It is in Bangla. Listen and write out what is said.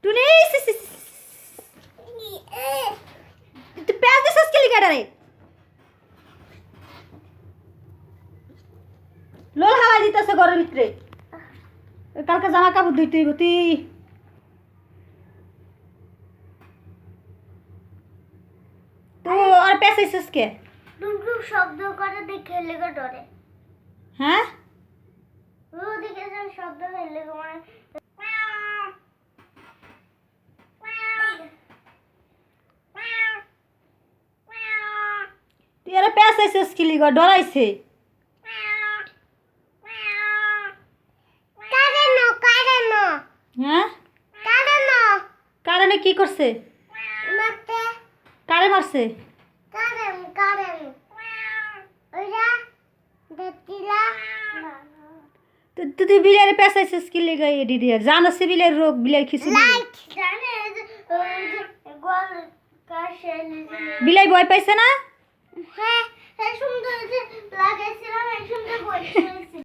টুনি তুই পেঁয়াজ দিছিস কি লিখা রে লোল হাওয়া দিতেছে ঘরের ভিতরে কালকে জামা কাপড় ধুইতে হইব তুই তুই আর পেঁচাইছিস কে টুকটুক শব্দ করে দেখে লেগে ডরে হ্যাঁ ও দেখে শব্দ হইলে মানে তুই আর পেঁচাইছিস কি লিখা ডরাইছে হ্যাঁ কারণে কি করছে কারে মারছে তুই বিলারে পেঁচাইছিস কি লিখা দিদি জানোস বিলার রোগ বিলার খিচুড়ি বিলাই ভয় পাইছে না হ্যাঁ সুন্দর লাগাইছিলাম সুন্দর